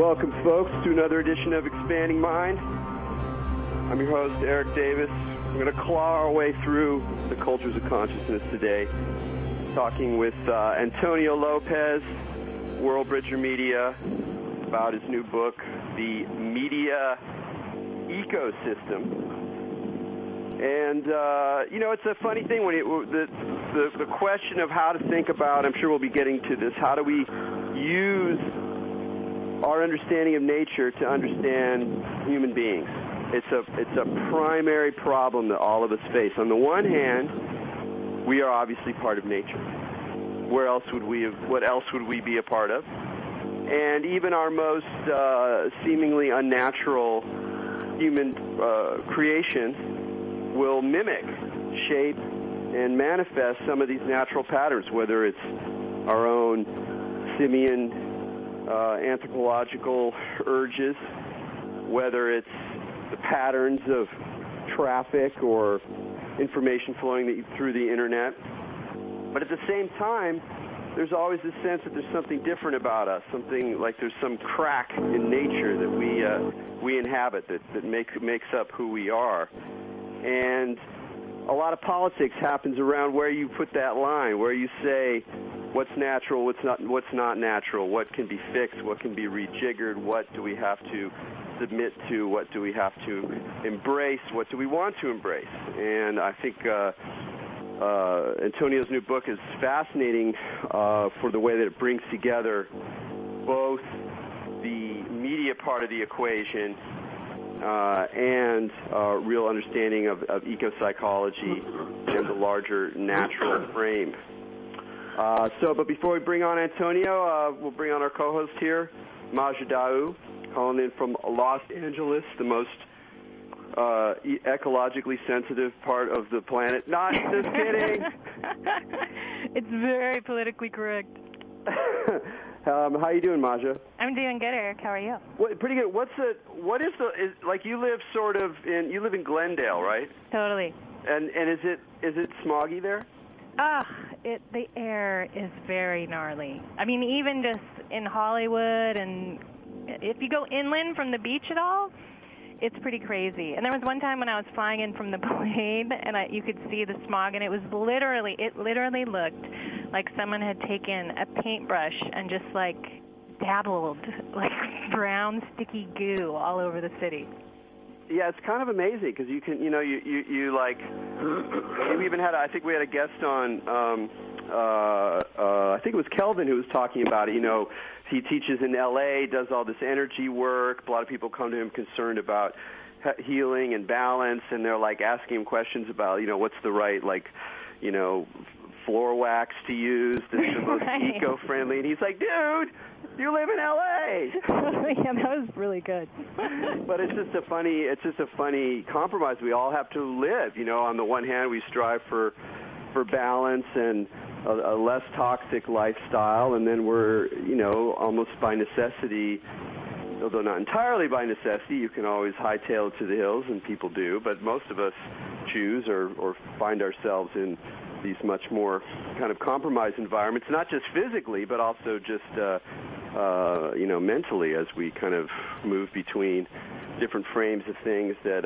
Welcome, folks, to another edition of Expanding Mind. I'm your host, Erik Davis. We're going to claw our way through the cultures of consciousness today, talking with Antonio Lopez, World Bridger Media, about his new book, The Media Ecosystem. And, it's a funny thing when the question of how to think about, I'm sure we'll be getting to this, how do we use our understanding of nature to understand human beings? It's a primary problem that all of us face. On the one hand, we are obviously part of nature. What else would we be a part of? And even our most seemingly unnatural human creations will mimic, shape, and manifest some of these natural patterns, whether it's our own simian anthropological urges, whether it's the patterns of traffic or information flowing through the internet. But at the same time, there's always this sense that there's something different about us, something like there's some crack in nature that we inhabit that makes up who we are. And a lot of politics happens around where you put that line, where you say what's natural, what's not natural, what can be fixed, what can be rejiggered, what do we have to submit to, what do we have to embrace, what do we want to embrace. And I think Antonio's new book is fascinating for the way that it brings together both the media part of the equation and real understanding of eco-psychology and the larger natural frame. But before we bring on Antonio, we'll bring on our co-host here, Maja Daou, calling in from Los Angeles, the most ecologically sensitive part of the planet. Not just kidding. It's very politically correct. How you doing, Maja? I'm doing good, Eric. How are you? Pretty good. You live in Glendale, right? Totally. And is it smoggy there? The air is very gnarly. I mean, even just in Hollywood, and if you go inland from the beach at all, it's pretty crazy. And there was one time when I was flying in from the plane, and you could see the smog, and it literally looked like someone had taken a paintbrush and just dabbled brown sticky goo all over the city. Yeah, it's kind of amazing because you can, we even had, I think we had a guest on, I think it was Kelvin who was talking about it. He teaches in L.A., does all this energy work. A lot of people come to him concerned about healing and balance, and they're asking him questions about, what's the right, floor wax to use that's the most eco-friendly. And he's like, dude, you live in L.A. Yeah, that was really good. But it's just a funny compromise. We all have to live. On the one hand, we strive for balance and a less toxic lifestyle, and then we're, almost by necessity, although not entirely by necessity, you can always hightail it to the hills, and people do, but most of us choose or find ourselves in these much more kind of compromised environments, not just physically, but also just, mentally, as we kind of move between different frames of things that,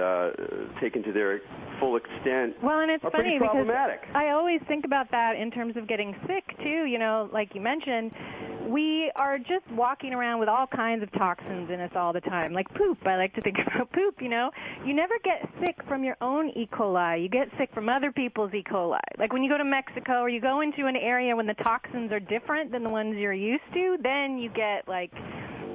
taken to their full extent, well, and it's are funny pretty problematic. Because I always think about that in terms of getting sick, too. Like you mentioned, we are just walking around with all kinds of toxins in us all the time, like poop. I like to think about poop, You never get sick from your own E. coli. You get sick from other people's E. coli. Like when you go to Mexico or you go into an area when the toxins are different than the ones you're used to, then you get,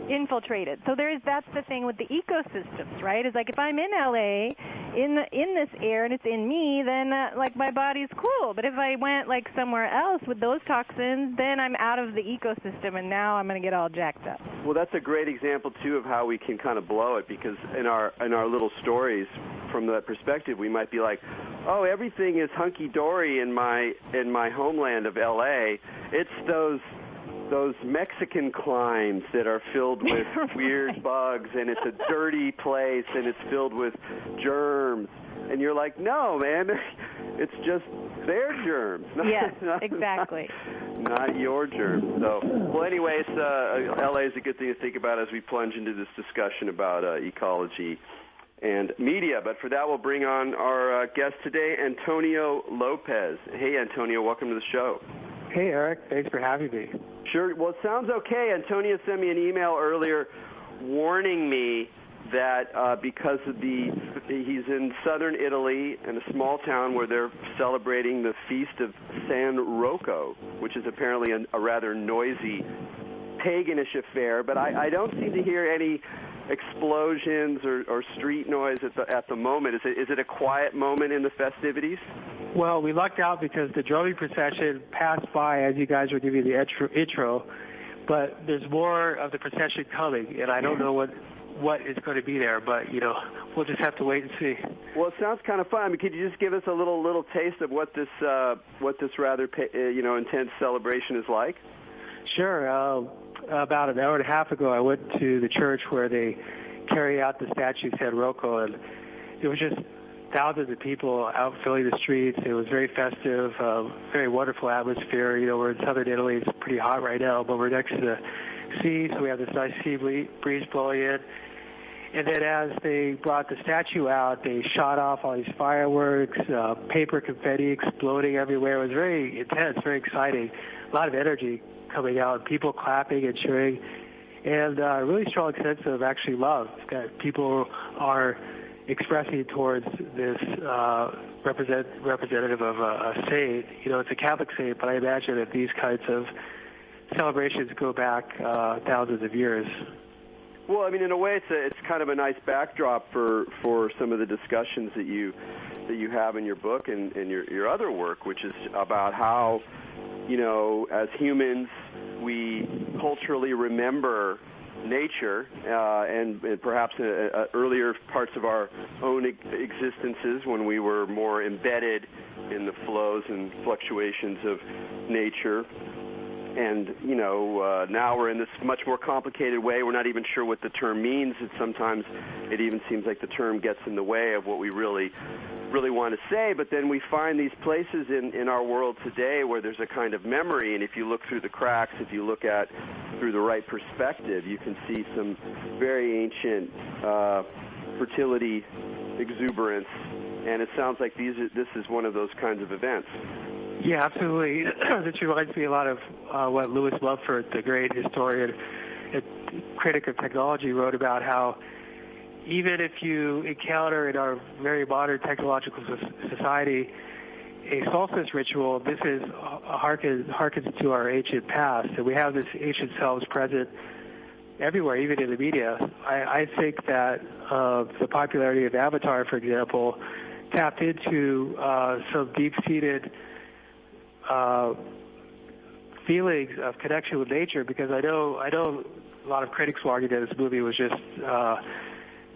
infiltrated. So that's the thing with the ecosystems, right? It's like if I'm in LA in this air and it's in me, then my body's cool. But if I went somewhere else with those toxins, then I'm out of the ecosystem, and now I'm going to get all jacked up. Well, that's a great example too of how we can kind of blow it, because in our little stories, from that perspective, we might be like, oh, everything is hunky-dory in my homeland of LA. It's those Mexican climes that are filled with weird bugs, and it's a dirty place, and it's filled with germs. And you're like, no, man, it's just Their germs. Yes, exactly. Not your germs. So, well, anyways, LA is a good thing to think about as we plunge into this discussion about ecology and media. But for that, we'll bring on our guest today, Antonio Lopez. Hey, Antonio, welcome to the show. Hey, Eric. Thanks for having me. Sure. Well, it sounds okay. Antonio sent me an email earlier warning me that because of he's in southern Italy in a small town where they're celebrating the Feast of San Rocco, which is apparently a rather noisy paganish affair. But I don't seem to hear any explosions or street noise at the moment. Is it a quiet moment in the festivities? Well, we lucked out because the drumming procession passed by as you guys were giving the intro, but there's more of the procession coming, and I don't know what is going to be there, but we'll just have to wait and see. Well, it sounds kind of fun. I mean, could you just give us a little taste of what this rather intense celebration is like? Sure. About an hour and a half ago, I went to the church where they carry out the statue San Rocco, and it was just thousands of people out filling the streets. It was very festive, very wonderful atmosphere. We're in southern Italy. It's pretty hot right now, but we're next to the sea, so we have this nice sea breeze blowing in. And then as they brought the statue out, they shot off all these fireworks, paper confetti exploding everywhere. It was very intense, very exciting, a lot of energy coming out, people clapping and cheering, and a really strong sense of actually love that people are expressing towards this representative of a saint. It's a Catholic saint, but I imagine that these kinds of celebrations go back thousands of years. Well, I mean, in a way, it's kind of a nice backdrop for some of the discussions that you have in your book and your other work, which is about how, as humans, we culturally remember nature and perhaps earlier parts of our own existences when we were more embedded in the flows and fluctuations of nature. And, now we're in this much more complicated way. We're not even sure what the term means. And sometimes it even seems like the term gets in the way of what we really want to say. But then we find these places in our world today where there's a kind of memory. And if you look through the cracks, if you look at through the right perspective, you can see some very ancient fertility exuberance. And it sounds like this is one of those kinds of events. Yeah, absolutely. This reminds me a lot of what Lewis Mumford, the great historian and critic of technology, wrote about how even if you encounter in our very modern technological society a solstice ritual, this is harkens to our ancient past, and we have this ancient selves present everywhere, even in the media. I think that the popularity of Avatar, for example, tapped into some deep-seated feelings of connection with nature, because I know a lot of critics will argue that this movie was just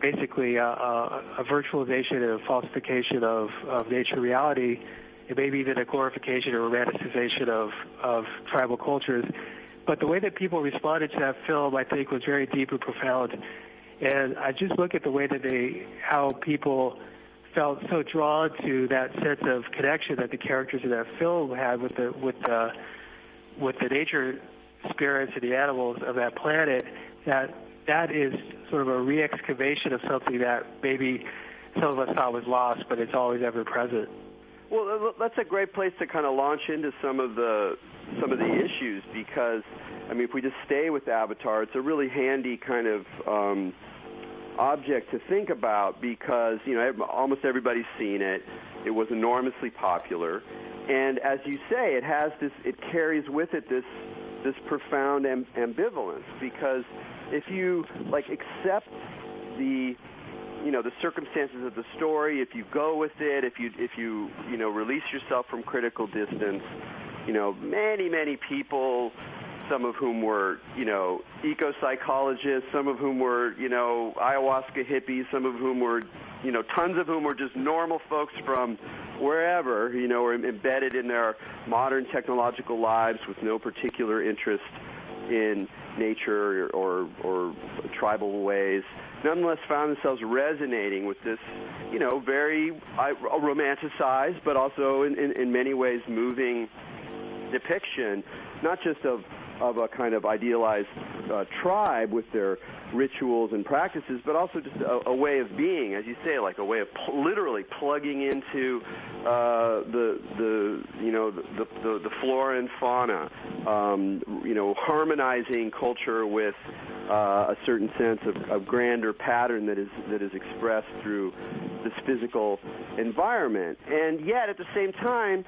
basically a virtualization and falsification of nature reality, and maybe even a glorification or romanticization of tribal cultures. But the way that people responded to that film, I think, was very deep and profound. And I just look at the way that how people felt so drawn to that sense of connection that the characters in that film had with the nature spirits and the animals of that planet, that is sort of a re-excavation of something that maybe some of us thought was lost, but it's always ever present. Well, that's a great place to kind of launch into some of the issues, because, I mean, if we just stay with Avatar, it's a really handy kind of object to think about, because almost everybody's seen it. It was enormously popular, and as you say, it carries with it this profound ambivalence, because if you accept the circumstances of the story, if you go with it, if you release yourself from critical distance, many people, some of whom were, eco-psychologists, some of whom were, ayahuasca hippies, some of whom were, tons of whom were just normal folks from wherever, or embedded in their modern technological lives with no particular interest in nature or tribal ways. nonetheless found themselves resonating with this, very romanticized, but also in many ways moving depiction, not just of a kind of idealized tribe with their rituals and practices, but also just a way of being, as you say, like a way of literally plugging into the flora and fauna, harmonizing culture with a certain sense of grander pattern that is expressed through this physical environment. And yet, at the same time,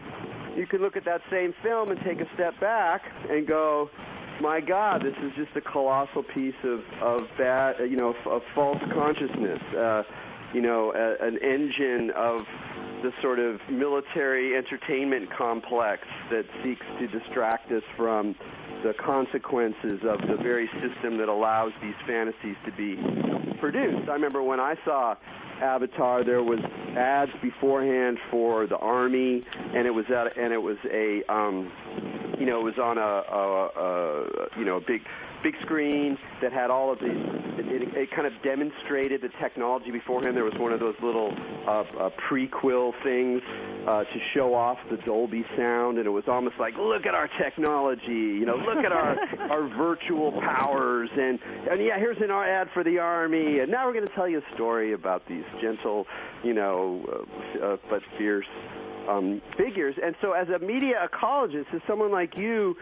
you can look at that same film and take a step back and go, my God, this is just a colossal piece of bad, of false consciousness, an engine of the sort of military entertainment complex that seeks to distract us from the consequences of the very system that allows these fantasies to be produced. I remember when I saw Avatar, there was ads beforehand for the Army, and it was on a big screen that had all of these. It kind of demonstrated the technology beforehand. There was one of those little prequel things to show off the Dolby sound, and it was almost like, look at our technology, look at our virtual powers, and yeah, here's an ad for the Army, and now we're going to tell you a story about these gentle, but fierce figures. And so as a media ecologist, as someone like you,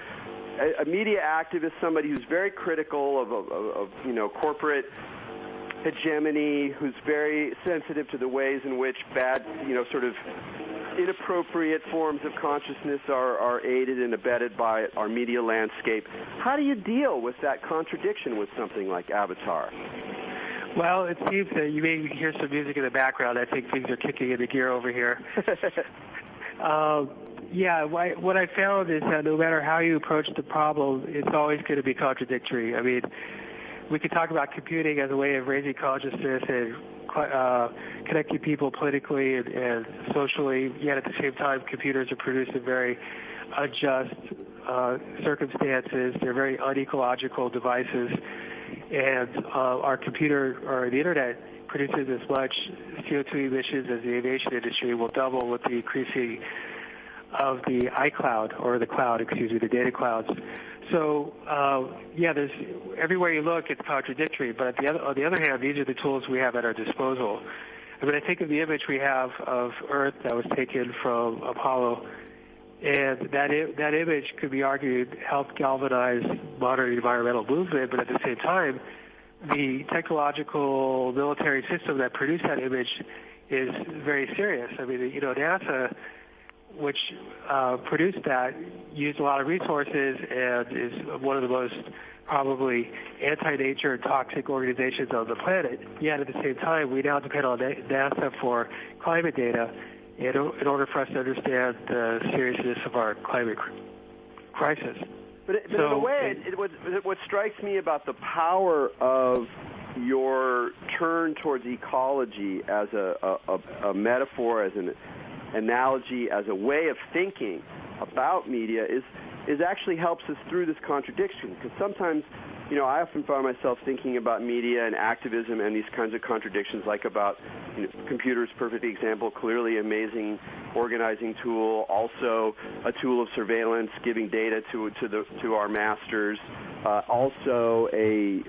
a media activist, somebody who's very critical of corporate hegemony, who's very sensitive to the ways in which bad, sort of inappropriate forms of consciousness are aided and abetted by our media landscape. How do you deal with that contradiction with something like Avatar? Well, it seems that you may hear some music in the background. I think things are kicking into gear over here. What I found is that no matter how you approach the problem, it's always going to be contradictory. I mean, we could talk about computing as a way of raising consciousness and connecting people politically and socially, yet at the same time, computers are produced in very unjust circumstances. They're very unecological devices, and our computer or the Internet produces as much CO2 emissions as the aviation industry will double with the increasing of the iCloud, or the cloud, the data clouds. So, there's everywhere you look, it's contradictory. But on the other hand, these are the tools we have at our disposal. I mean, I think of the image we have of Earth that was taken from Apollo, and that image could be argued helped galvanize modern environmental movement, but at the same time, the technological military system that produced that image is very serious. I mean, NASA, which produced that, used a lot of resources and is one of the most probably anti-nature and toxic organizations on the planet. Yet at the same time, we now depend on NASA for climate data in order for us to understand the seriousness of our climate crisis. But in a way, what strikes me about the power of your turn towards ecology as a metaphor, as an analogy, as a way of thinking about media is actually helps us through this contradiction. Because sometimes, I often find myself thinking about media and activism and these kinds of contradictions, like about computers, perfect example, clearly amazing organizing tool, also a tool of surveillance, giving data to our masters, also a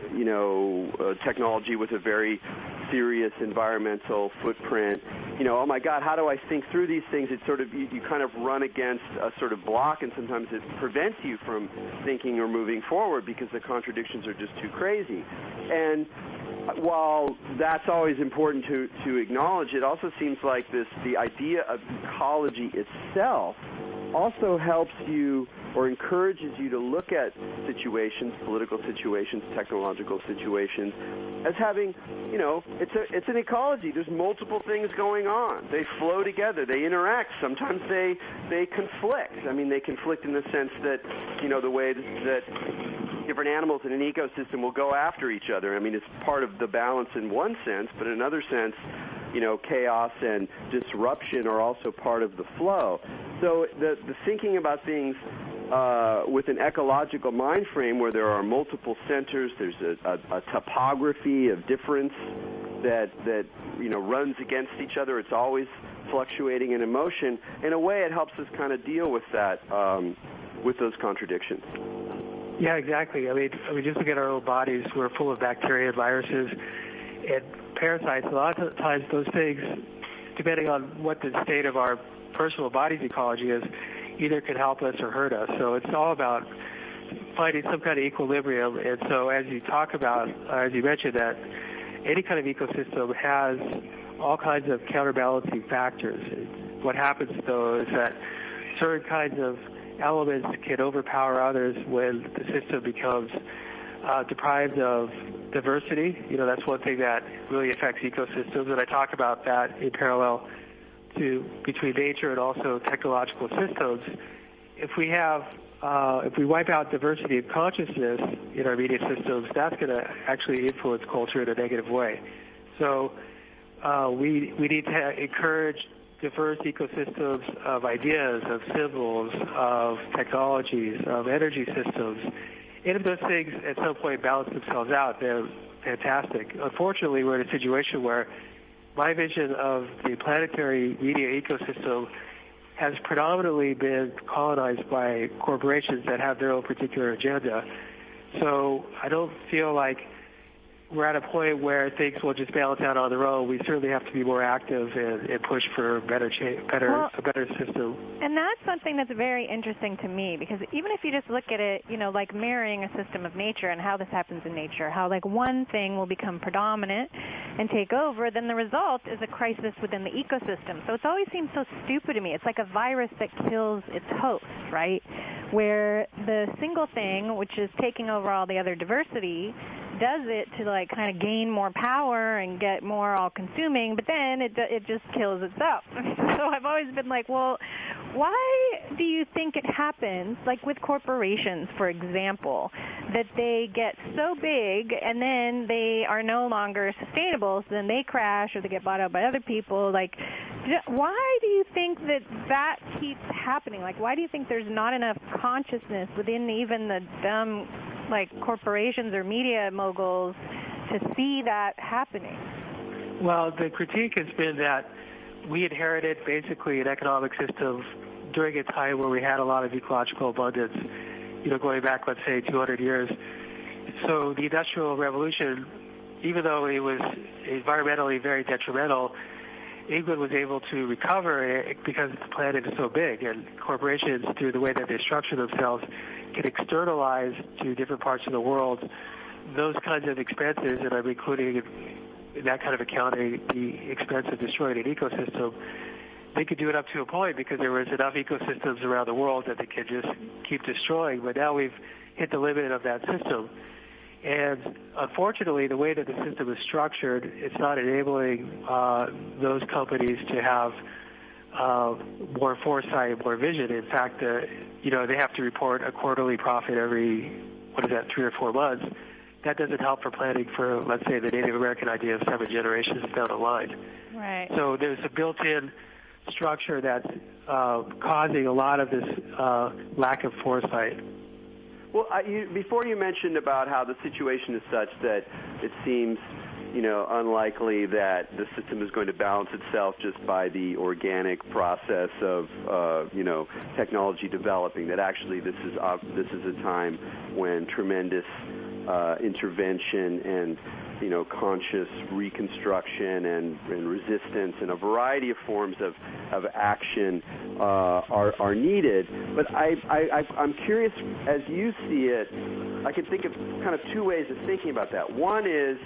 technology with a very serious environmental footprint. Oh my God, how do I think through these things? It's sort of, you kind of run against a sort of block, and sometimes it prevents you from thinking or moving forward because the contradictions are just too crazy. And while that's always important to acknowledge, it also seems like the idea of ecology itself also helps you or encourages you to look at situations, political situations, technological situations, as having, it's an ecology. There's multiple things going on. They flow together. They interact. Sometimes they conflict. I mean, they conflict in the sense that, the way that different animals in an ecosystem will go after each other. I mean, it's part of the balance in one sense, but in another sense, chaos and disruption are also part of the flow. So the thinking about things with an ecological mind frame where there are multiple centers, there's a topography of difference that runs against each other. It's always fluctuating in emotion. In a way, it helps us kind of deal with that, with those contradictions. Yeah, exactly. I mean, just look at our own bodies. We're full of bacteria, viruses, and parasites. A lot of times those things, depending on what the state of our personal body's ecology is, either can help us or hurt us. So it's all about finding some kind of equilibrium. And so as you talk about, as you mentioned, that any kind of ecosystem has all kinds of counterbalancing factors. What happens, though, is that certain kinds of elements can overpower others when the system becomes deprived of diversity. That's one thing that really affects ecosystems, and I talk about that in parallel to between nature and also technological systems. If we wipe out diversity of consciousness in our media systems, that's going to actually influence culture in a negative way. So we need to encourage diverse ecosystems of ideas, of symbols, of technologies, of energy systems. And if those things at some point balance themselves out, they're fantastic. Unfortunately, we're in a situation where my vision of the planetary media ecosystem has predominantly been colonized by corporations that have their own particular agenda. So I don't feel like we're at a point where things will just balance out on their own. We certainly have to be more active and push for a better system. And that's something that's very interesting to me, because even if you just look at it, like mirroring a system of nature and how this happens in nature, how like one thing will become predominant and take over, then the result is a crisis within the ecosystem. So it's always seemed so stupid to me. It's like a virus that kills its host, right? Where the single thing, which is taking over all the other diversity, does it to like kind of gain more power and get more all-consuming, but then it just kills itself. So I've always been like, well, why do you think it happens, like with corporations, for example, that they get so big and then they are no longer sustainable, so then they crash or they get bought out by other people? Like, why do you think that keeps happening? Like, why do you think there's not enough consciousness within even the dumb like corporations or media moguls to see that happening? Well, the critique has been that we inherited basically an economic system during a time where we had a lot of ecological abundance, going back, let's say, 200 years. So the Industrial Revolution, even though it was environmentally very detrimental, England was able to recover because the planet is so big, and corporations, through the way that they structure themselves, can externalize to different parts of the world those kinds of expenses, and I'm including in that kind of accounting the expense of destroying an ecosystem. They could do it up to a point because there was enough ecosystems around the world that they could just keep destroying, but now we've hit the limit of that system. And unfortunately, the way that the system is structured, it's not enabling those companies to have more foresight, more vision. In fact, they have to report a quarterly profit every, 3 or 4 months. That doesn't help for planning for, let's say, the Native American idea of 7 generations down the line. Right. So there's a built-in structure that's causing a lot of this lack of foresight. Well, before you mentioned about how the situation is such that it seems, unlikely that the system is going to balance itself just by the organic process of, technology developing, that actually this is a time when tremendous intervention and, conscious reconstruction and resistance and a variety of forms of action are needed. But I'm curious, as you see it, I can think of kind of 2 ways of thinking about that. One is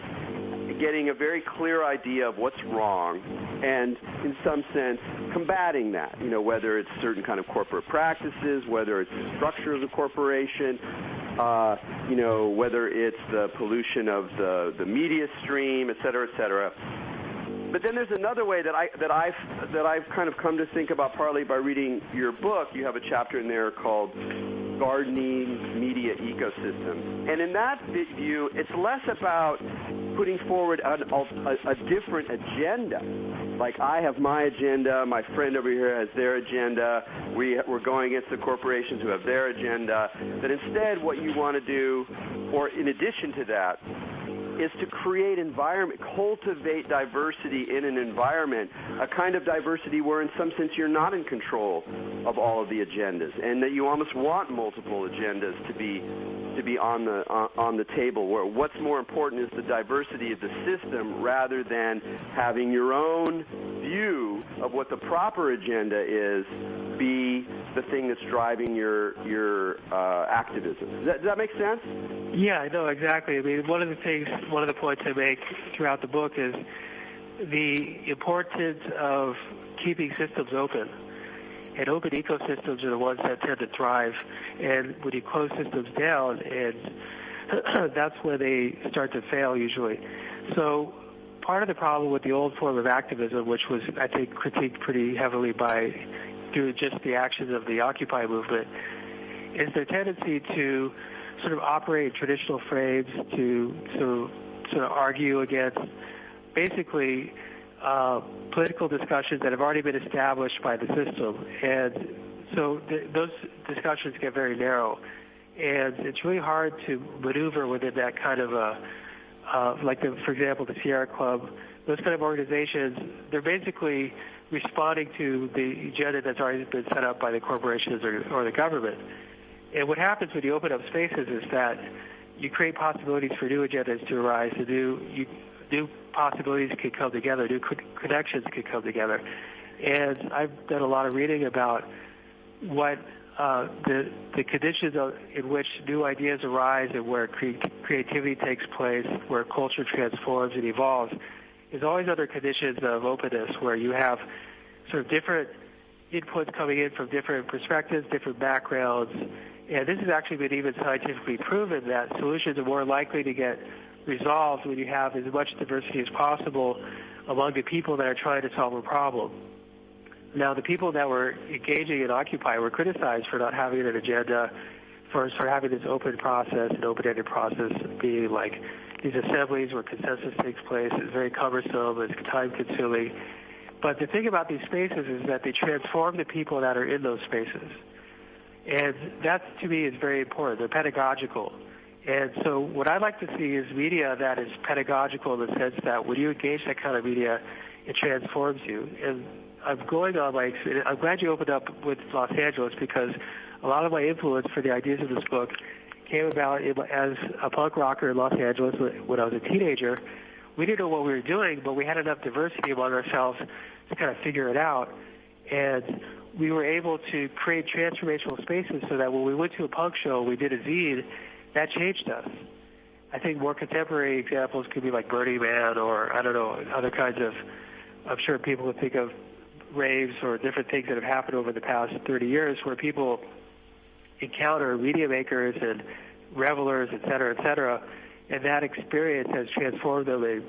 getting a very clear idea of what's wrong and, in some sense, combating that, whether it's certain kind of corporate practices, whether it's the structure of the corporation, whether it's the pollution of the media stream, et cetera, et cetera. But then there's another way that I've kind of come to think about, partly by reading your book. You have a chapter in there called Gardening Media Ecosystems. And in that view, it's less about putting forward a different agenda like I have my agenda, my friend over here has their agenda, we're going against the corporations who have their agenda, that instead what you want to do, or in addition to that, is to create environment, cultivate diversity in an environment, a kind of diversity where in some sense you're not in control of all of the agendas, and that you almost want multiple agendas to be on the table, where what's more important is the diversity of the system rather than having your own view of what the proper agenda is be the thing that's driving your activism. Does that make sense? Yeah, I know exactly. I mean, one of the points I make throughout the book is the importance of keeping systems open. And open ecosystems are the ones that tend to thrive. And when you close systems down, and that's when they start to fail usually. So part of the problem with the old form of activism, which was, I think, critiqued pretty heavily through just the actions of the Occupy movement, is their tendency to sort of operate in traditional frames, to sort of argue against basically political discussions that have already been established by the system. And so those discussions get very narrow. And it's really hard to maneuver within that kind of for example, the Sierra Club, those kind of organizations, they're basically responding to the agenda that's already been set up by the corporations or the government. And what happens when you open up spaces is that you create possibilities for new agendas to arise, new possibilities could come together, new connections could come together. And I've done a lot of reading about what the conditions in which new ideas arise and where creativity takes place, where culture transforms and evolves, is always under conditions of openness where you have sort of different inputs coming in from different perspectives, different backgrounds. And this has actually been even scientifically proven that solutions are more likely to get resolved when you have as much diversity as possible among the people that are trying to solve a problem. Now, the people that were engaging in Occupy were criticized for not having an agenda, for sort of having this open process, an open-ended process, being like these assemblies where consensus takes place. It's very cumbersome, it's time-consuming. But the thing about these spaces is that they transform the people that are in those spaces. And that, to me, is very important. They're pedagogical. And so what I'd like to see is media that is pedagogical in the sense that when you engage that kind of media, it transforms you. And I'm glad you opened up with Los Angeles, because a lot of my influence for the ideas of this book came about as a punk rocker in Los Angeles when I was a teenager. We didn't know what we were doing, but we had enough diversity among ourselves to kind of figure it out. And we were able to create transformational spaces so that when we went to a punk show, we did a zine, that changed us. I think more contemporary examples could be like Burning Man or, I don't know, other kinds of, I'm sure people would think of raves or different things that have happened over the past 30 years where people encounter media makers and revelers, et cetera, and that experience has transformed them and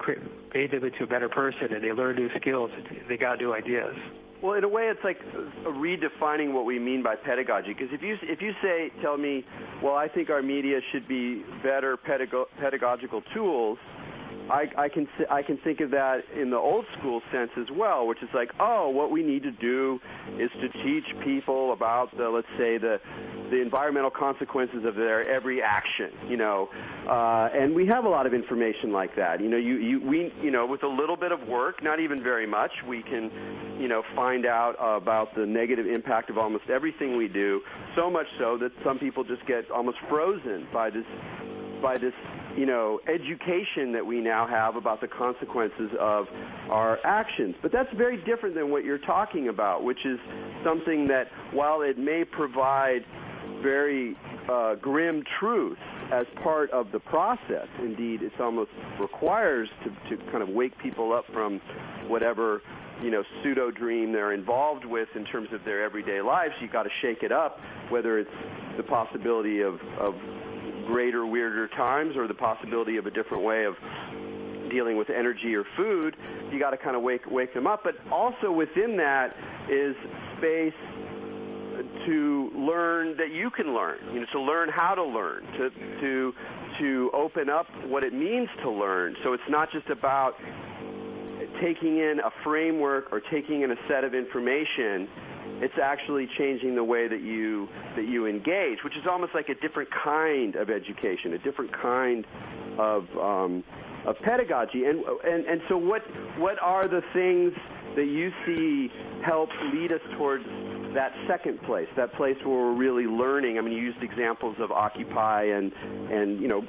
made them into a better person, and they learn new skills, and they got new ideas. Well, in a way, it's like redefining what we mean by pedagogy. Because if you tell me, well, I think our media should be better pedagogical tools, I can think of that in the old school sense as well, which is like, oh, what we need to do is to teach people about let's say the environmental consequences of their every action, and we have a lot of information like that. With a little bit of work, not even very much, we can, find out about the negative impact of almost everything we do. So much so that some people just get almost frozen by this education that we now have about the consequences of our actions. But that's very different than what you're talking about, which is something that, while it may provide very grim truth as part of the process, indeed, it almost requires to kind of wake people up from whatever pseudo-dream they're involved with in terms of their everyday lives. You've got to shake it up, whether it's the possibility of greater, weirder times or the possibility of a different way of dealing with energy or food. You got to kind of wake them up. But also within that is space to learn that you can learn, to learn how to learn, to open up what it means to learn. So it's not just about taking in a framework or taking in a set of information. It's actually changing the way that you engage, which is almost like a different kind of education, a different kind of pedagogy. And so what are the things that you see help lead us towards that second place, that place where we're really learning? I mean, you used examples of Occupy and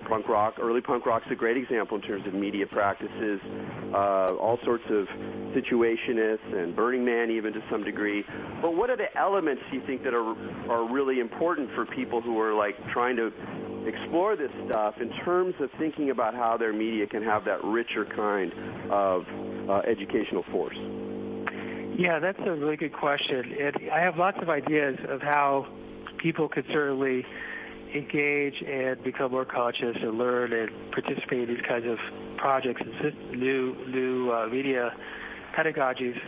punk rock. Early punk rock's a great example in terms of media practices, all sorts of situationists and Burning Man even to some degree. But what are the elements you think that are really important for people who are like trying to explore this stuff in terms of thinking about how their media can have that richer kind of educational force? Yeah, that's a really good question. And I have lots of ideas of how people could certainly engage and become more conscious and learn and participate in these kinds of projects and new media pedagogies.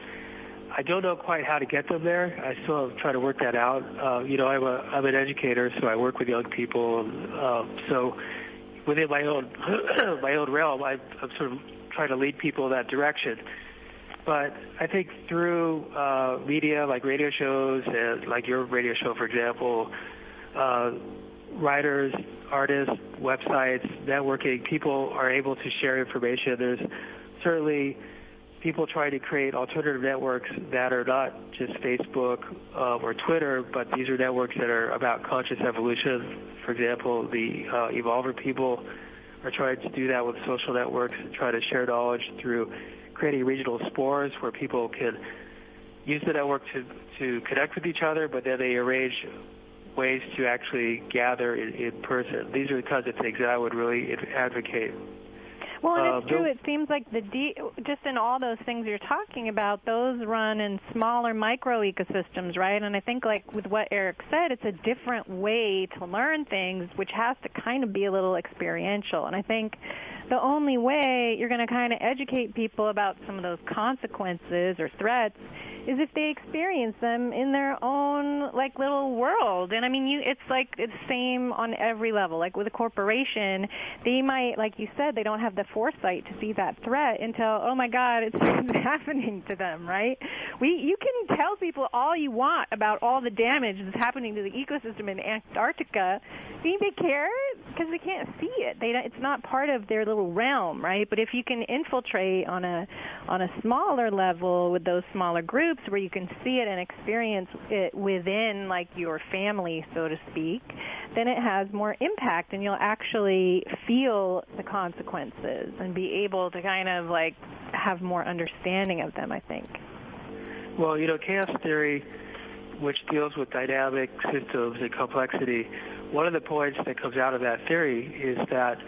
I don't know quite how to get them there. I still try to work that out. I'm an educator, so I work with young people. So within my own realm, I'm sort of trying to lead people in that direction. But I think through media like radio shows, and like your radio show, for example, writers, artists, websites, networking, people are able to share information. There's certainly people trying to create alternative networks that are not just Facebook or Twitter, but these are networks that are about conscious evolution. For example, the Evolver people are trying to do that with social networks, try to share knowledge through creating regional spores where people can use the network to connect with each other, but then they arrange ways to actually gather in person. These are the kinds of things that I would really advocate. Well, and it's true. It seems like just in all those things you're talking about, those run in smaller micro ecosystems, right? And I think, like with what Erik said, it's a different way to learn things, which has to kind of be a little experiential. And I think the only way you're going to kind of educate people about some of those consequences or threats is if they experience them in their own like little world. And I mean, it's like it's the same on every level. Like with a corporation, they might, like you said, they don't have the foresight to see that threat until, oh my God, it's happening to them, right? You can tell people all you want about all the damage that's happening to the ecosystem in Antarctica. Do you think they care? Because they can't see it. It's not part of their little realm, right? But if you can infiltrate on a smaller level with those smaller groups where you can see it and experience it within like your family, so to speak, then it has more impact and you'll actually feel the consequences and be able to kind of like have more understanding of them, I think. Well, chaos theory, which deals with dynamic systems and complexity, one of the points that comes out of that theory is that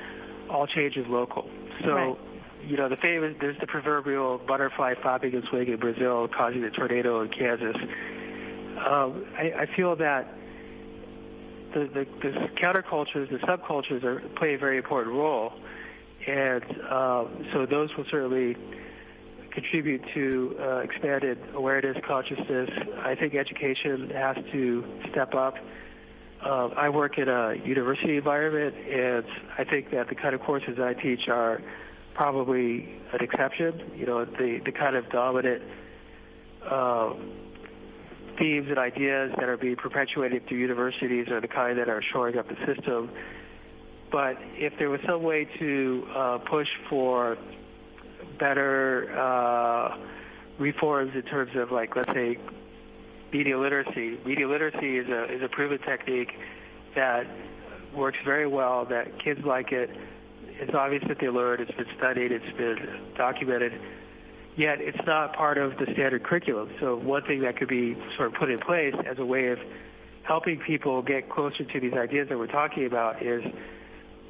all change is local. So, right. There's the proverbial butterfly flapping its wing in Brazil causing the tornado in Kansas. I feel that the countercultures, the subcultures play a very important role, and so those will certainly contribute to expanded awareness, consciousness. I think education has to step up. I work in a university environment, and I think that the kind of courses I teach are probably an exception. The kind of dominant themes and ideas that are being perpetuated through universities are the kind that are shoring up the system. But if there was some way to push for better reforms in terms of, like, let's say, media literacy. Media literacy is a proven technique that works very well, that kids like it. It's obvious that they learn. It's been studied. It's been documented. Yet it's not part of the standard curriculum. So one thing that could be sort of put in place as a way of helping people get closer to these ideas that we're talking about is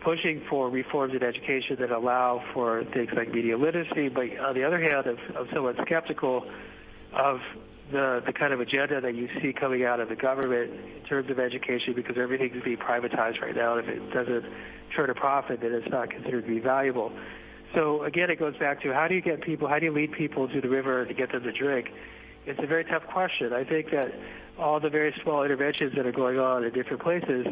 pushing for reforms in education that allow for things like media literacy. But on the other hand, I'm somewhat skeptical of the kind of agenda that you see coming out of the government in terms of education, because everything is being privatized right now. And if it doesn't turn a profit, then it's not considered to be valuable. So again, it goes back to how do you lead people to the river to get them to drink? It's a very tough question. I think that all the very small interventions that are going on in different places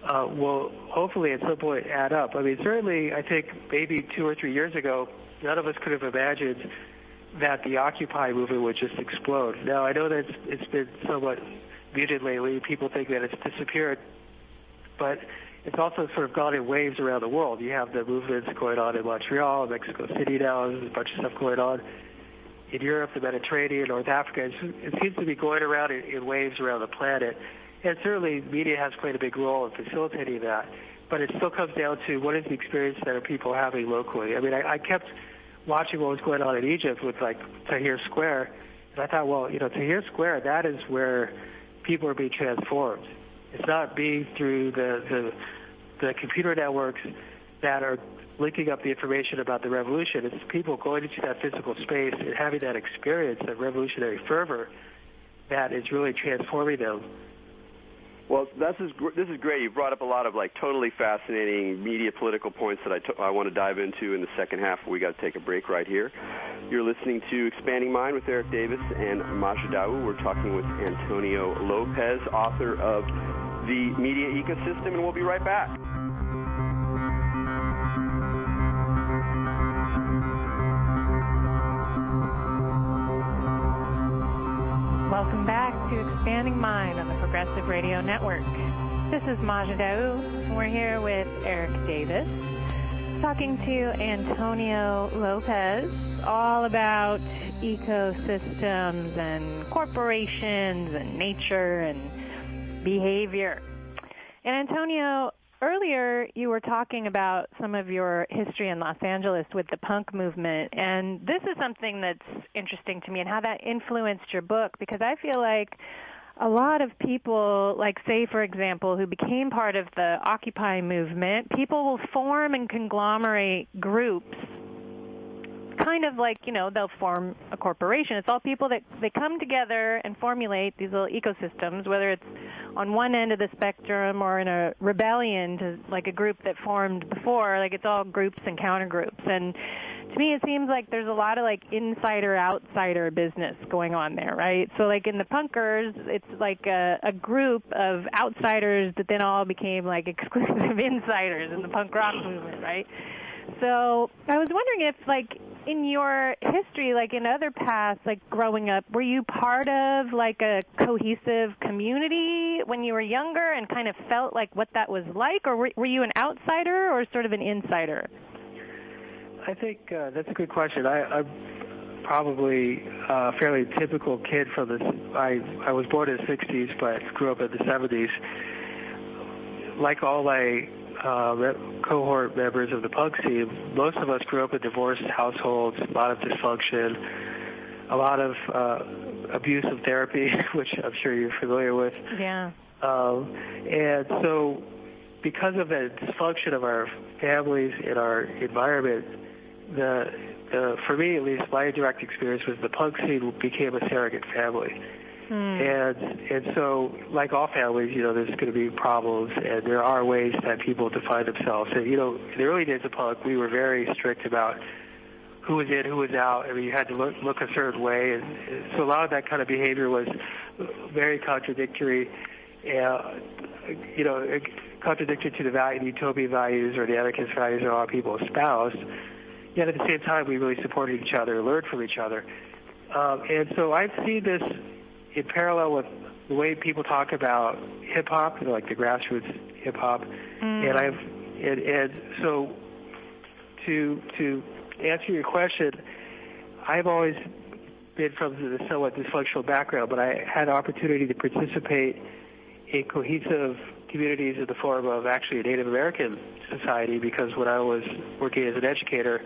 will hopefully at some point add up. I mean, certainly I think maybe 2 or 3 years ago, none of us could have imagined that the Occupy movement would just explode. Now, I know that it's been somewhat muted lately. People think that it's disappeared, but it's also sort of gone in waves around the world. You have the movements going on in Montreal, Mexico City now. There's a bunch of stuff going on in Europe, the Mediterranean, North Africa. It seems to be going around in waves around the planet. And certainly media has played a big role in facilitating that. But it still comes down to what is the experience that are people having locally. I mean, I kept watching what was going on in Egypt with, like, Tahrir Square. And I thought, well, Tahrir Square, that is where people are being transformed. It's not being through the computer networks that are linking up the information about the revolution. It's people going into that physical space and having that experience, that revolutionary fervor, that is really transforming them. Well, this is great. You brought up a lot of totally fascinating media political points that I want to dive into in the second half. We got to take a break right here. You're listening to Expanding Mind with Erik Davis and Majid Daou. We're talking with Antonio Lopez, author of The Media Ecosystem, and we'll be right back. Welcome back to Expanding Mind on the Progressive Radio Network. This is Majid Daou, and we're here with Erik Davis, talking to Antonio Lopez all about ecosystems and corporations and nature and behavior. And Antonio, earlier you were talking about some of your history in Los Angeles with the punk movement, and this is something that's interesting to me and how that influenced your book, because I feel like a lot of people, like, say, for example, who became part of the Occupy movement, people will form and conglomerate groups, kind of like, they'll form a corporation. It's all people that they come together and formulate these little ecosystems, whether it's on one end of the spectrum or in a rebellion to, like, a group that formed before. Like, it's all groups and countergroups. And to me, it seems like there's a lot of, like, insider-outsider business going on there, right? So, like, in the punkers, it's like a group of outsiders that then all became, like, exclusive insiders in the punk rock movement, right? So I was wondering if, like, in your history, like in other paths, like growing up, were you part of, like, a cohesive community when you were younger and kind of felt like what that was like? Or were you an outsider or sort of an insider? I think that's a good question. I'm probably a fairly typical kid from this. I was born in the 60s, but grew up in the 70s. Like all my cohort members of the punk scene, most of us grew up in divorced households, a lot of dysfunction, a lot of abusive therapy, which I'm sure you're familiar with. Yeah. And so because of the dysfunction of our families and our environment, for me at least, my direct experience was the punk scene became a surrogate family. And so, like all families, there's going to be problems, and there are ways that people define themselves. And, in the early days of punk, we were very strict about who was in, who was out. I mean, you had to look a certain way. And so a lot of that kind of behavior was very contradictory, contradictory to the utopian values or the anarchist values that a lot of people espoused. Yet at the same time, we really supported each other, learned from each other. And so I've seen this in parallel with the way people talk about hip-hop, like the grassroots hip-hop. And so to answer your question, I've always been from the somewhat dysfunctional background, but I had an opportunity to participate in cohesive communities in the form of actually a Native American society, because when I was working as an educator,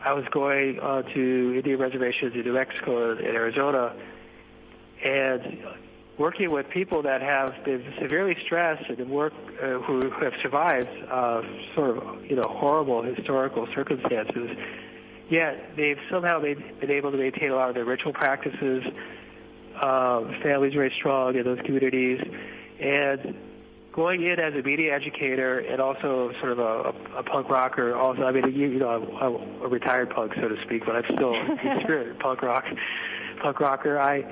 I was going to Indian reservations in New Mexico and Arizona, and working with people that have been severely stressed and who have survived sort of horrible historical circumstances. Yet they've somehow been able to maintain a lot of their ritual practices. Families very strong in those communities, and going in as a media educator and also sort of a punk rocker. Also, I mean, I'm a retired punk, so to speak, but I'm still in spirit punk rocker. I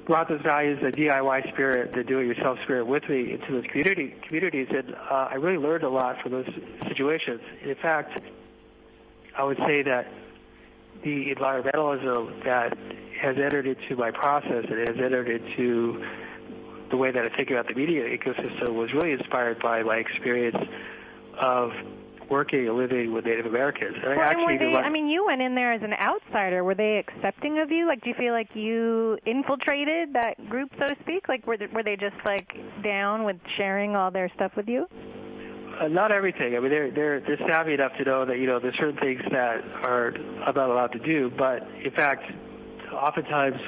brought those values, the DIY spirit, the do-it-yourself spirit, with me into those communities, and I really learned a lot from those situations. In fact, I would say that the environmentalism that has entered into my process and has entered into the way that I think about the media ecosystem was really inspired by my experience of working and living with Native Americans. And I mean, you went in there as an outsider. Were they accepting of you? Like, do you feel like you infiltrated that group, so to speak? Like, were they just, like, down with sharing all their stuff with you? Not everything. I mean, they're savvy enough to know that, you know, there's certain things that I'm not allowed to do. But, in fact, oftentimes,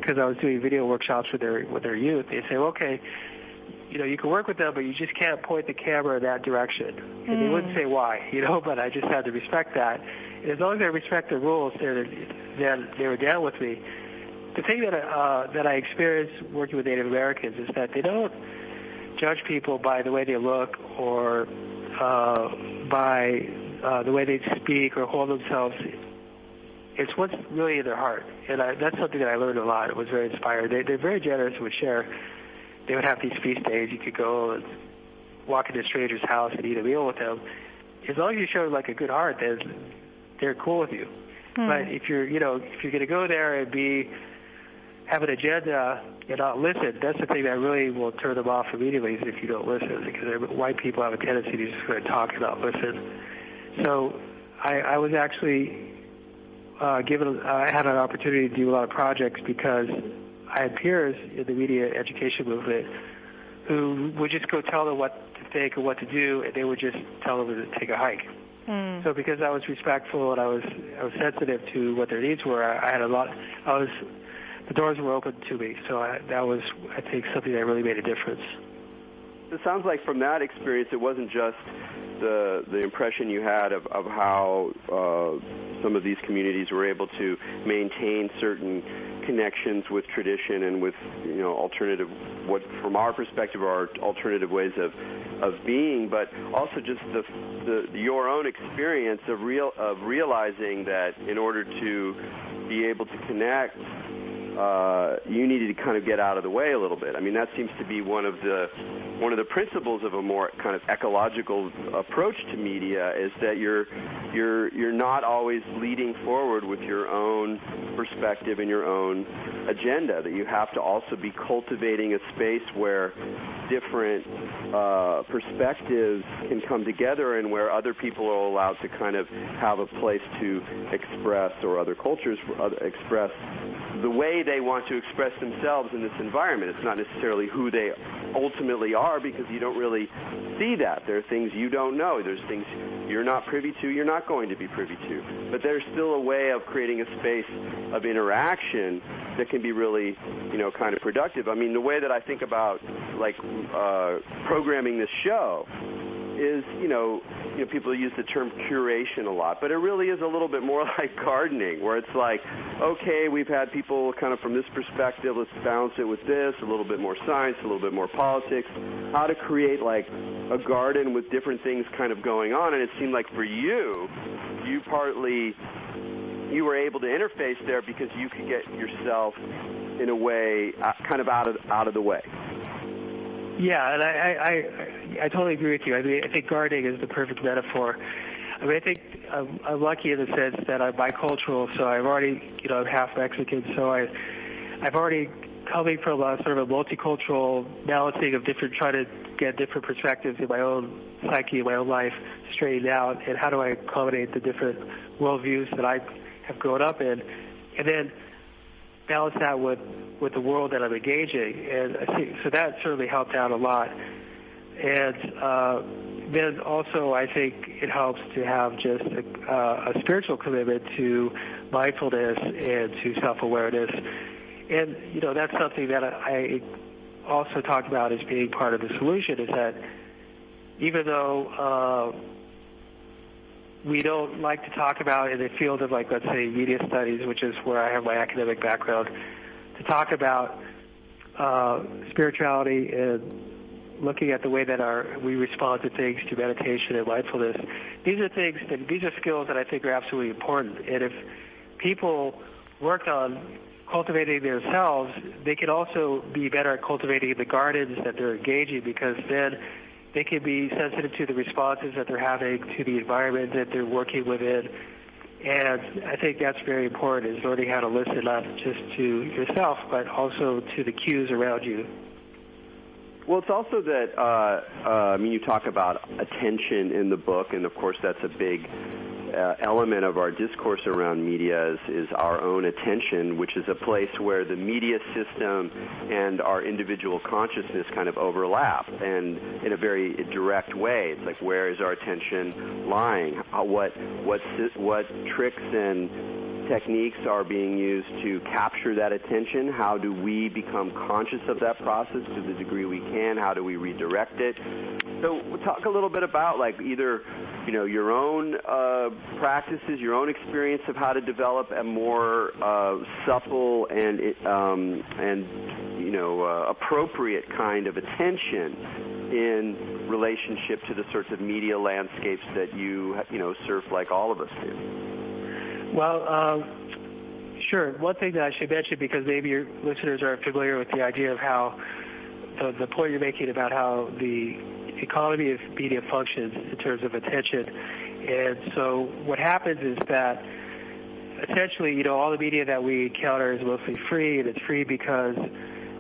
because I was doing video workshops with their youth, they say, well, okay, you know, you can work with them, but you just can't point the camera in that direction. And they wouldn't say why, you know, but I just had to respect that. And as long as I respect the rules, then they were down with me. The thing that I experienced working with Native Americans is that they don't judge people by the way they look or by the way they speak or hold themselves. It's what's really in their heart. And that's something that I learned a lot. It was very inspiring. They're very generous and would share. They would have these feast days. You could go and walk into a stranger's house and eat a meal with them. As long as you show like a good heart, then they're cool with you. But if you're going to go there and have an agenda and not listen, that's the thing that really will turn them off immediately is if you don't listen, because white people have a tendency to just sort of talk and not listen. So I was actually I had an opportunity to do a lot of projects because I had peers in the media education movement who would just go tell them what to think or what to do, and they would just tell them to take a hike. So because I was respectful and I was sensitive to what their needs were, the doors were open to me. So that was, I think, something that really made a difference. It sounds like from that experience, it wasn't just the impression you had of how some of these communities were able to maintain certain connections with tradition and with, you know, alternative, what from our perspective are alternative ways of being, but also just your own experience of realizing that in order to be able to connect, you needed to kind of get out of the way a little bit. I mean, that seems to be one of the principles of a more kind of ecological approach to media is that you're not always leading forward with your own perspective and your own agenda, that you have to also be cultivating a space where different perspectives can come together and where other people are allowed to kind of have a place to express, or other cultures express the way they want to express themselves in this environment. It's not necessarily who they ultimately are, because you don't really see that. There are things you don't know. There's things you're not privy to, you're not going to be privy to. But there's still a way of creating a space of interaction that can be really, you know, kind of productive. I mean, the way that I think about, like, programming this show is, you know, people use the term curation a lot, but it really is a little bit more like gardening, where it's like, okay, we've had people kind of from this perspective, let's balance it with this, a little bit more science, a little bit more politics, how to create like a garden with different things kind of going on. And it seemed like for you were able to interface there because you could get yourself in a way kind of out of the way. Yeah, and I totally agree with you. I mean, I think gardening is the perfect metaphor. I mean, I think I'm lucky in the sense that I'm bicultural, so I've already, you know, I'm half Mexican, so I've already coming from a sort of a multicultural balancing of trying to get different perspectives in my own psyche, in my own life straightened out, and how do I accommodate the different worldviews that I have grown up in, and then balance that with the world that I'm engaging, and I think so that certainly helped out a lot. And then also I think it helps to have just a spiritual commitment to mindfulness and to self-awareness, and you know that's something that I also talk about as being part of the solution. Is that even though we don't like to talk about in the field of, like, let's say, media studies, which is where I have my academic background, to talk about spirituality and looking at the way that we respond to things, to meditation and mindfulness. These are skills that I think are absolutely important. And if people work on cultivating themselves, they can also be better at cultivating the gardens that they're engaging, because then they can be sensitive to the responses that they're having to the environment that they're working within, And I think that's very important, is learning how to listen not just to yourself, but also to the cues around you. Well, it's also that, you talk about attention in the book, and of course that's a big element of our discourse around media is our own attention, which is a place where the media system and our individual consciousness kind of overlap, and in a very direct way. It's like, where is our attention lying? What tricks and techniques are being used to capture that attention? How do we become conscious of that process to the degree we can? How do we redirect it? So we'll talk a little bit about either your own practices, your own experience of how to develop a more supple and appropriate kind of attention in relationship to the sorts of media landscapes that you surf like all of us do. Well, sure. One thing that I should mention, because maybe your listeners aren't familiar with the idea of how the point you're making about how the economy of media functions in terms of attention. And so what happens is that essentially, all the media that we encounter is mostly free, and it's free because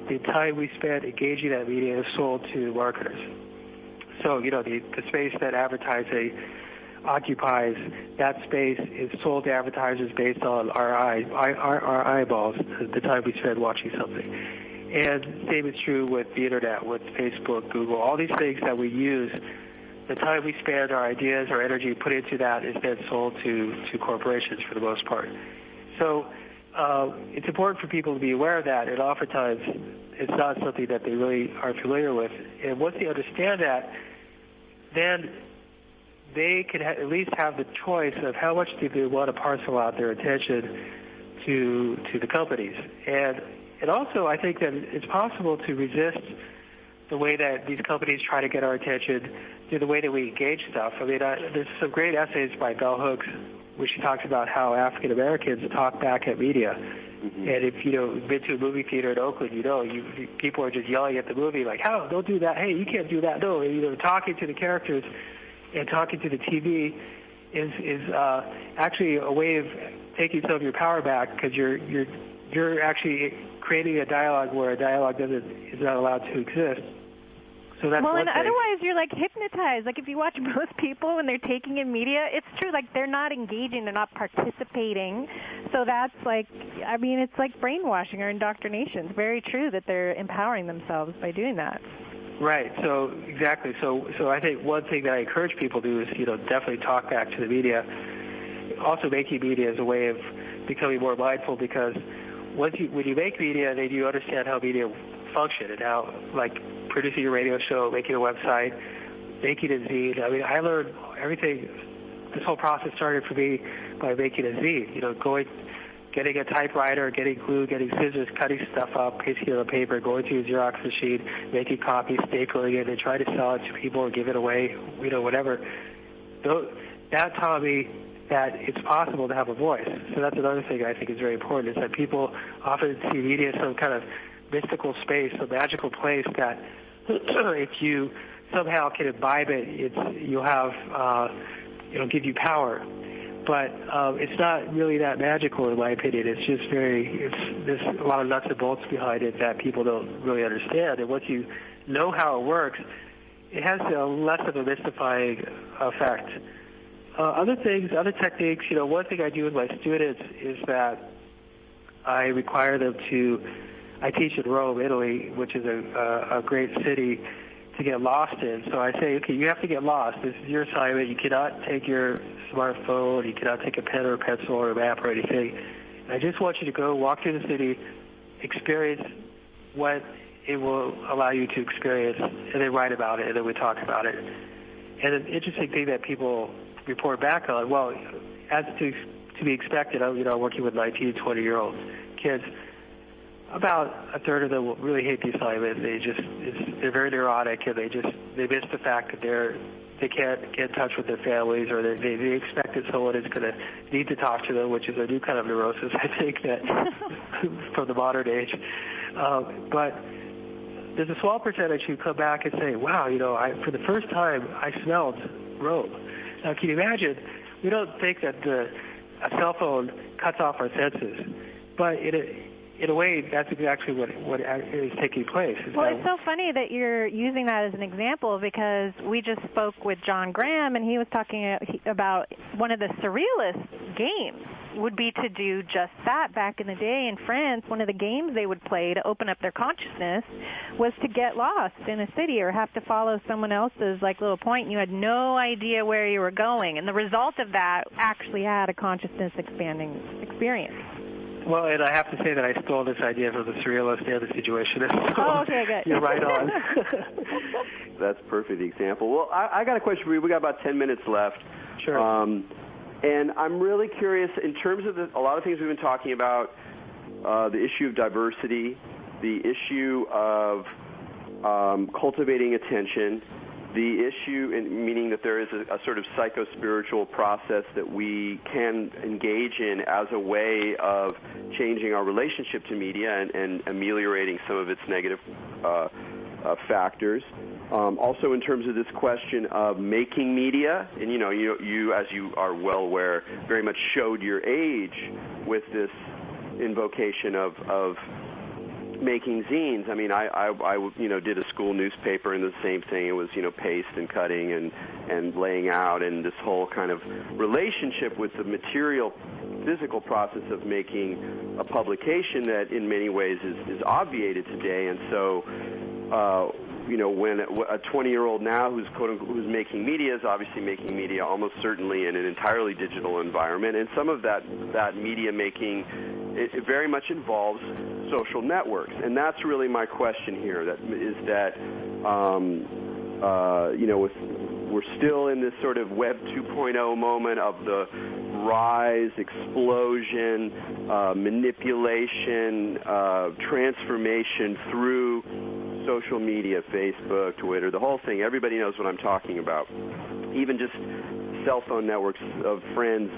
the time we spend engaging that media is sold to marketers. So, the space that advertising occupies, that space is sold to advertisers based on our eyeballs, the time we spend watching something. And same is true with the internet, with Facebook, Google, all these things that we use. The time we spend, our ideas, our energy put into that is then sold to corporations for the most part. So it's important for people to be aware of that, and oftentimes it's not something that they really are familiar with. And once they understand that, then they can at least have the choice of how much do they want to parcel out their attention to the companies. And also, I think that it's possible to resist the way that these companies try to get our attention through the way that we engage stuff. There's some great essays by Bell Hooks, where she talks about how African Americans talk back at media. Mm-hmm. And if you've been to a movie theater in Oakland, people are just yelling at the movie like, "How? Don't do that! Hey, you can't do that!" No, talking to the characters and talking to the TV is actually a way of taking some of your power back, because you're actually creating a dialogue where a dialogue is not allowed to exist. So that's well, one and thing. Otherwise you're hypnotized. If you watch most people when they're taking in media, it's true. They're not engaging, they're not participating. So that's it's like brainwashing or indoctrination. It's very true that they're empowering themselves by doing that. Right. So exactly. So I think one thing that I encourage people to do is definitely talk back to the media. Also, making media is a way of becoming more mindful, because when you make media, then you understand how media function, and how, producing a radio show, making a website, making a zine. I learned everything. This whole process started for me by making a zine. Getting a typewriter, getting glue, getting scissors, cutting stuff up, pasting it on paper, going to a Xerox machine, making copies, stapling it, and trying to sell it to people or give it away, whatever. That taught me that it's possible to have a voice. So that's another thing I think is very important, is that people often see media as some kind of mystical space, a magical place that if you somehow can imbibe it, you'll have, it'll give you power. But it's not really that magical, in my opinion. It's just there's a lot of nuts and bolts behind it that people don't really understand. And once you know how it works, it has less of a mystifying effect. Other techniques, one thing I do with my students is that I require them I teach in Rome, Italy, which is a great city to get lost in. So I say, okay, you have to get lost. This is your assignment. You cannot take your smartphone. You cannot take a pen or a pencil or a map or anything. And I just want you to go walk through the city, experience what it will allow you to experience, and then write about it, and then we talk about it. And an interesting thing that people report back on, well, as to be expected, I'm working with 19 to 20-year-old kids. About a third of them will really hate the assignment. They're very neurotic, and they miss the fact that they can't get in touch with their families, or they expect that someone is going to need to talk to them, which is a new kind of neurosis, I think, that from the modern age. But there's a small percentage who come back and say, wow, for the first time I smelled Rome. Now, can you imagine? We don't think that the a cell phone cuts off our senses. But in a way, that's exactly what is taking place. Well, it's so funny that you're using that as an example, because we just spoke with John Graham, and he was talking about one of the surrealist games would be to do just that. Back in the day in France, one of the games they would play to open up their consciousness was to get lost in a city or have to follow someone else's like little point, and you had no idea where you were going. And the result of that actually had a consciousness expanding experience. Well, and I have to say that I stole this idea from the surrealist and the situationist. So okay, good. You're right on. That's a perfect example. Well, I got a question for you. We got about 10 minutes left. Sure. And I'm really curious, in terms of a lot of things we've been talking about, the issue of diversity, the issue of cultivating attention, the issue, meaning that there is a sort of psycho-spiritual process that we can engage in as a way of changing our relationship to media and ameliorating some of its negative factors. Also, in terms of this question of making media, and you, as you are well aware, very much showed your age with this invocation of making zines. I mean, I did a school newspaper, and the same thing. It was paste and cutting and laying out, and this whole kind of relationship with the material, physical process of making a publication that in many ways is obviated today. And so, when a 20-year-old now who's who's making media is obviously making media almost certainly in an entirely digital environment, and some of that media making it very much involves social networks, and that's really my question here. We're still in this sort of Web 2.0 moment of the rise, explosion, manipulation, transformation through social media, Facebook, Twitter, the whole thing. Everybody knows what I'm talking about. Even just cell phone networks of friends,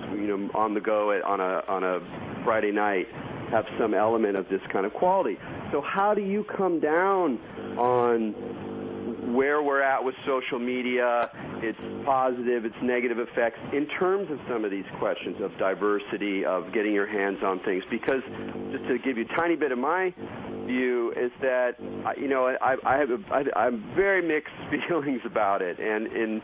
on the go on a Friday night have some element of this kind of quality. So how do you come down on where we're at with social media, its positive, its negative effects, in terms of some of these questions of diversity, of getting your hands on things? Because just to give you a tiny bit of my view is that, I have very mixed feelings about it. And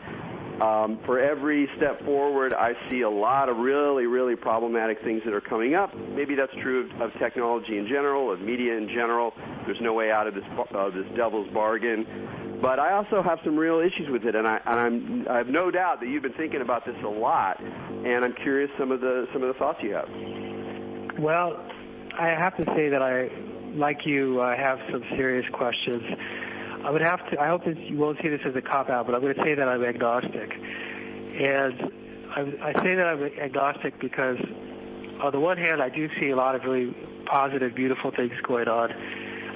for every step forward, I see a lot of really, really problematic things that are coming up. Maybe that's true of technology in general, of media in general. There's no way out of this devil's bargain. But I also have some real issues with it, and I have no doubt that you've been thinking about this a lot. And I'm curious some of the thoughts you have. Well, I have to say that I, like you, have some serious questions. I hope that you won't see this as a cop-out, but I'm going to say that I'm agnostic. And I say that I'm agnostic because, on the one hand, I do see a lot of really positive, beautiful things going on.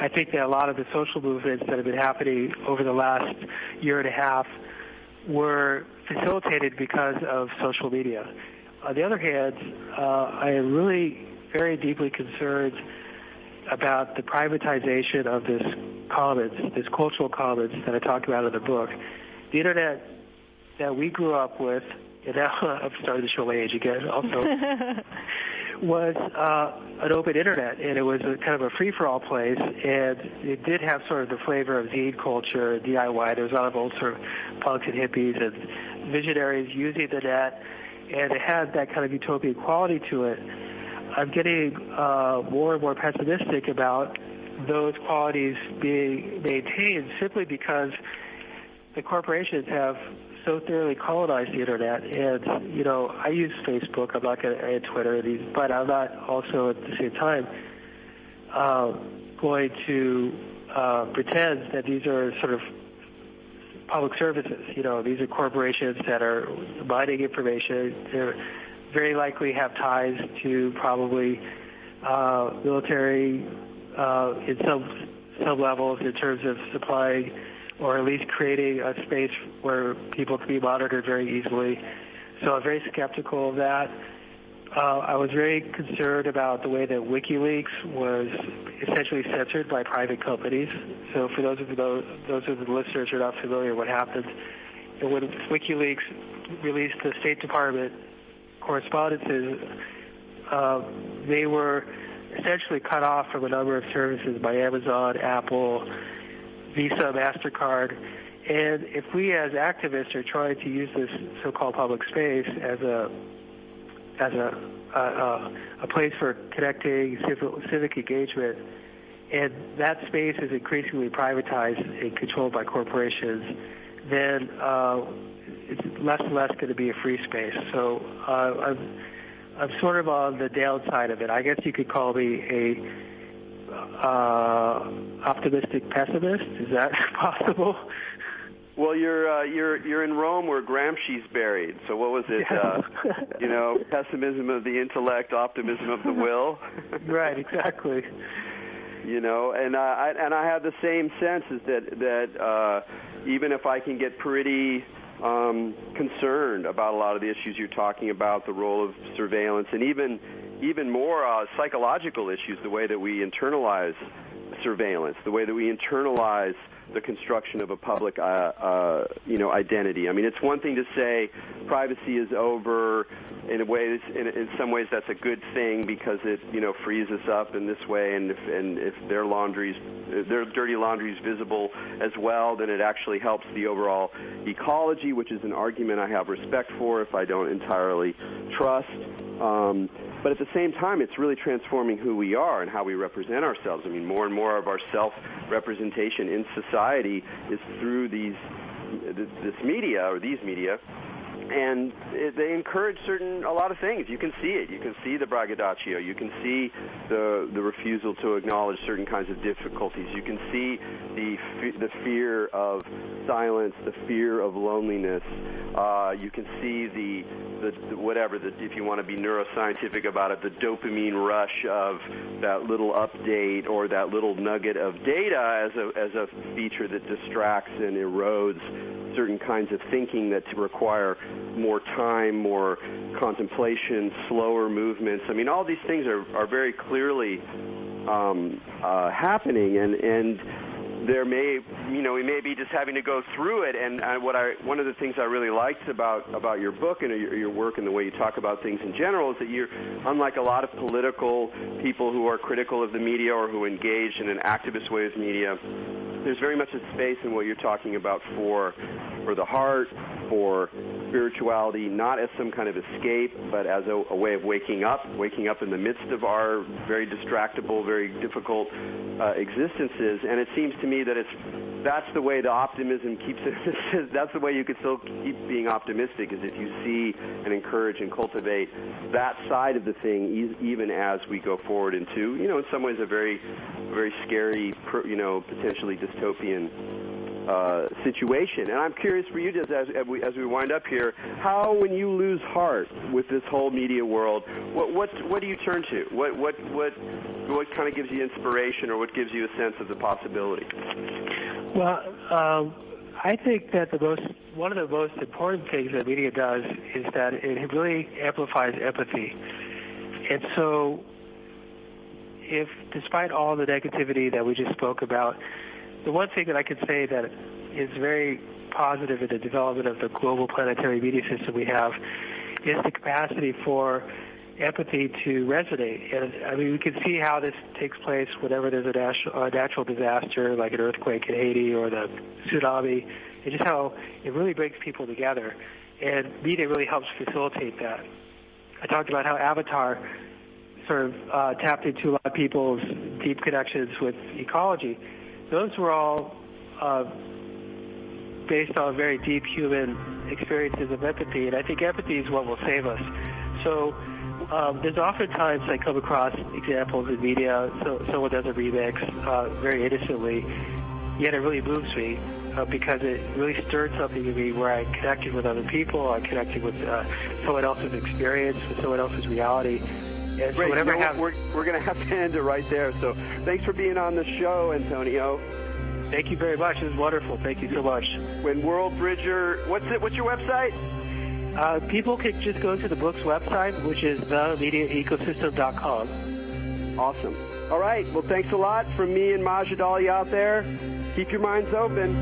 I think that a lot of the social movements that have been happening over the last year and a half were facilitated because of social media. On the other hand, I am really very deeply concerned about the privatization of this commons, this cultural commons that I talked about in the book. The Internet that we grew up with, and now I'm starting to show my age again also, was an open Internet, and it was a kind of a free-for-all place, and it did have sort of the flavor of zine culture, DIY. There was a lot of old sort of punks and hippies and visionaries using the net, and it had that kind of utopian quality to it. I'm getting more and more pessimistic about those qualities being maintained simply because the corporations have so thoroughly colonized the Internet. And, I use Facebook. I'm not going to add Twitter, but I'm not also at the same time going to pretend that these are sort of public services. These are corporations that are mining information. They're very likely have ties to probably military in some levels in terms of supplying or at least creating a space where people can be monitored very easily. So I'm very skeptical of that. I was very concerned about the way that WikiLeaks was essentially censored by private companies. So for those of the listeners who are not familiar, what happened when WikiLeaks released the State Department correspondences they were essentially cut off from a number of services by Amazon, Apple, Visa, MasterCard. And if we as activists are trying to use this so-called public space as a place for connecting civic engagement, and that space is increasingly privatized and controlled by corporations, then it's less and less going to be a free space. So I'm sort of on the downside of it. I guess you could call me a optimistic pessimist. Is that possible? Well, you're in Rome where Gramsci's buried. So what was it? Pessimism of the intellect, optimism of the will. Right, exactly. And I have the same sense is that even if I can get pretty concerned about a lot of the issues you're talking about, the role of surveillance, and even more psychological issues, the way that we internalize surveillance, the way that we internalize the construction of a public, identity. I mean, it's one thing to say privacy is over. In some ways, that's a good thing because it, frees us up in this way. And if their dirty laundry is visible as well, then it actually helps the overall ecology, which is an argument I have respect for if I don't entirely trust. But at the same time, it's really transforming who we are and how we represent ourselves. I mean, more and more of our self-representation in society is through these media, and they encourage a lot of things. You can see it. You can see the braggadocio. You can see the refusal to acknowledge certain kinds of difficulties. You can see the fear of silence, the fear of loneliness. You can see if you want to be neuroscientific about it, the dopamine rush of that little update or that little nugget of data as a feature that distracts and erodes certain kinds of thinking that require more time, more contemplation, slower movements. I mean, all these things are very clearly happening, and there we may be just having to go through it. And one of the things I really liked about your book and your work and the way you talk about things in general is that you're, unlike a lot of political people who are critical of the media or who engage in an activist way with media, there's very much a space in what you're talking about for the heart, for spirituality, not as some kind of escape, but as a way of waking up in the midst of our very distractible, very difficult existences. And it seems to me that that's the way the optimism keeps it. That's the way you can still keep being optimistic, is if you see and encourage and cultivate that side of the thing, even as we go forward into, in some ways a very, very scary, potentially dystopian situation. And I'm curious for you, just as we wind up here, how, when you lose heart with this whole media world, what do you turn to? What kind of gives you inspiration, or what gives you a sense of the possibility? Well, I think that one of the most important things that media does is that it really amplifies empathy. And so, if despite all the negativity that we just spoke about, the one thing that I could say that is very positive in the development of the global planetary media system we have is the capacity for empathy to resonate. And I mean, we can see how this takes place whenever there's a natural disaster like an earthquake in Haiti or the tsunami, and just how it really brings people together. And media really helps facilitate that. I talked about how Avatar sort of tapped into a lot of people's deep connections with ecology. Those were all based on very deep human experiences of empathy, and I think empathy is what will save us. So there's oftentimes I come across examples in media, someone does a remix very innocently, yet it really moves me because it really stirred something in me where I connected with other people, I connected with someone else's experience, with someone else's reality. And Great. So we're going to have to end it right there. So thanks for being on the show, Antonio. Thank you very much. It was wonderful. Thank you so much. When World Bridger, what's your website? People could just go to the book's website, which is themediaecosystem.com. Awesome. All right. Well, thanks a lot from me and Majid Ali out there. Keep your minds open.